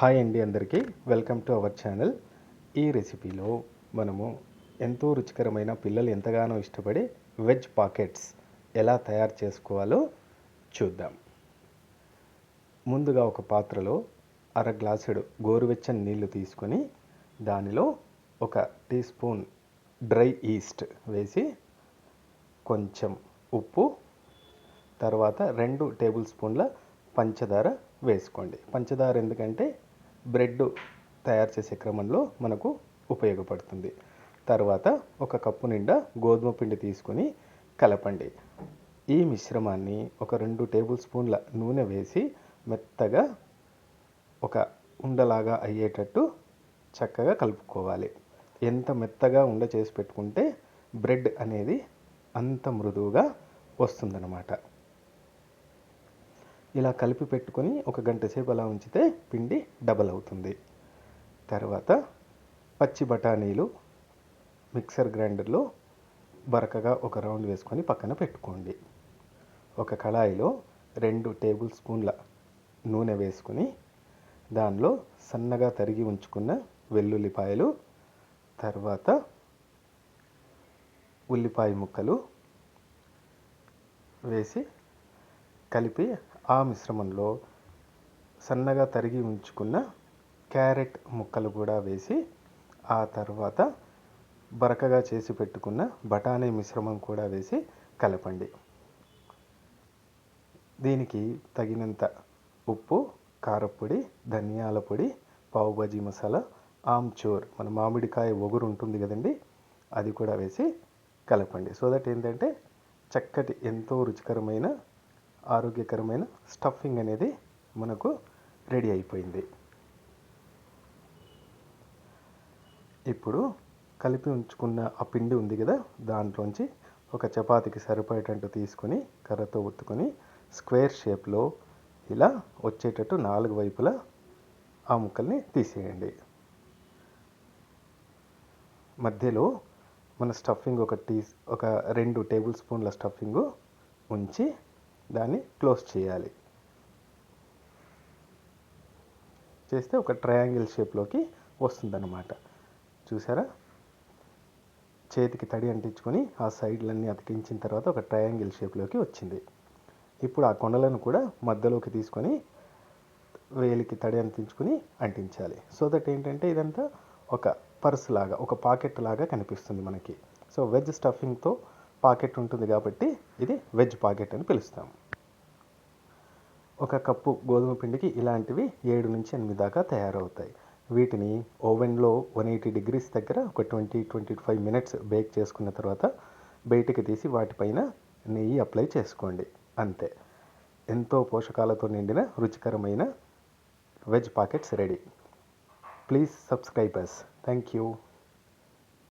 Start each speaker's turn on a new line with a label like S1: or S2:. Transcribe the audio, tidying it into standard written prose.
S1: Hi అండి అందరికీ welcome to our channel. ఈ రెసిపీలో మనము ఎంతో రుచికరమైన పిల్లలు ఎంతగానో ఇష్టపడే వెజ్ పాకెట్స్ ఎలా తయారు చేసుకోవాలో చూద్దాం. ముందుగా ఒక పాత్రలో అర గ్లాసుడు గోరువెచ్చని నీళ్లు తీసుకొని దానిలో ఒక టీ స్పూన్ డ్రై ఈస్ట్ వేసి కొంచెం ఉప్పు, తర్వాత 2 టేబుల్ స్పూన్ల పంచదార వేసుకోండి. పంచదార ఎందుకంటే బ్రెడ్ తయారు చేసే క్రమంలో మనకు ఉపయోగపడుతుంది. తర్వాత ఒక కప్పు నిండా గోధుమ పిండి తీసుకొని కలపండి. ఈ మిశ్రమాన్ని ఒక 2 టేబుల్ స్పూన్ల నూనె వేసి మెత్తగా ఒక ఉండలాగా అయ్యేటట్టు చక్కగా కలుపుకోవాలి. ఎంత మెత్తగా ఉండ చేసి పెట్టుకుంటే బ్రెడ్ అనేది అంత మృదువుగా వస్తుందన్నమాట. ఇలా కలిపి పెట్టుకొని ఒక గంట సేపు అలా ఉంచితే పిండి డబల్ అవుతుంది. తర్వాత పచ్చి బఠానీలు మిక్సర్ గ్రైండర్లో బరకగా ఒక రౌండ్ వేసుకొని పక్కన పెట్టుకోండి. ఒక కళాయిలో 2 టేబుల్ స్పూన్ల నూనె వేసుకొని దానిలో సన్నగా తరిగి ఉంచుకున్న వెల్లుల్లిపాయలు, తర్వాత ఉల్లిపాయ ముక్కలు వేసి కలిపి ఆ మిశ్రమంలో సన్నగా తరిగి ఉంచుకున్న క్యారెట్ ముక్కలు కూడా వేసి ఆ తర్వాత బరకగా చేసి పెట్టుకున్న బఠానీ మిశ్రమం కూడా వేసి కలపండి. దీనికి తగినంత ఉప్పు, కారపొడి, ధనియాల పొడి, పావు బాజీ మసాలా, ఆమ్చూర్ మన మామిడికాయ ఒగురు ఉంటుంది కదండి, అది కూడా వేసి కలపండి. సో దట్ ఏంటంటే చక్కటి ఎంతో రుచికరమైన ఆరోగ్యకరమైన స్టఫింగ్ అనేది మనకు రెడీ అయిపోయింది. ఇప్పుడు కలిపి ఉంచుకున్న ఆ పిండి ఉంది కదా, దాంట్లోంచి ఒక చపాతీకి సరిపోయేటట్టు తీసుకొని కర్రతో ఒత్తుకొని స్క్వేర్ షేప్లో ఇలా వచ్చేటట్టు 4 వైపులా ఆ ముక్కల్ని తీసేయండి. మధ్యలో మన స్టఫింగ్ ఒక 2 టేబుల్ స్పూన్ల స్టఫింగ్ ఉంచి దాన్ని క్లోజ్ చేయాలి. చేస్తే ఒక ట్రయాంగిల్ షేప్లోకి వస్తుందన్నమాట. చూసారా, చేతికి తడి అంటించుకొని ఆ సైడ్లన్నీ అతికించిన తర్వాత ఒక ట్రయాంగిల్ షేప్లోకి వచ్చింది. ఇప్పుడు ఆ కొనలను కూడా మధ్యలోకి తీసుకొని వేలికి తడి అంటించుకొని అంటించాలి. సో దట్ ఏంటంటే ఇదంతా ఒక పర్స్ లాగా, ఒక పాకెట్ లాగా కనిపిస్తుంది మనకి. సో వెజ్ స్టఫింగ్తో పాకెట్ ఉంటుంది కాబట్టి ఇది వెజ్ పాకెట్ అని పిలుస్తాం. ఒక కప్పు గోధుమ పిండికి ఇలాంటివి 7 నుంచి 8 దాకా తయారవుతాయి. వీటిని ఓవెన్లో 180 డిగ్రీస్ దగ్గర ఒక 20-25 మినిట్స్ బేక్ చేసుకున్న తర్వాత బయటికి తీసి వాటిపైన నెయ్యి అప్లై చేసుకోండి. అంతే, ఎంతో పోషకాలతో నిండిన రుచికరమైన veg pockets ready. Please subscribe us. Thank you.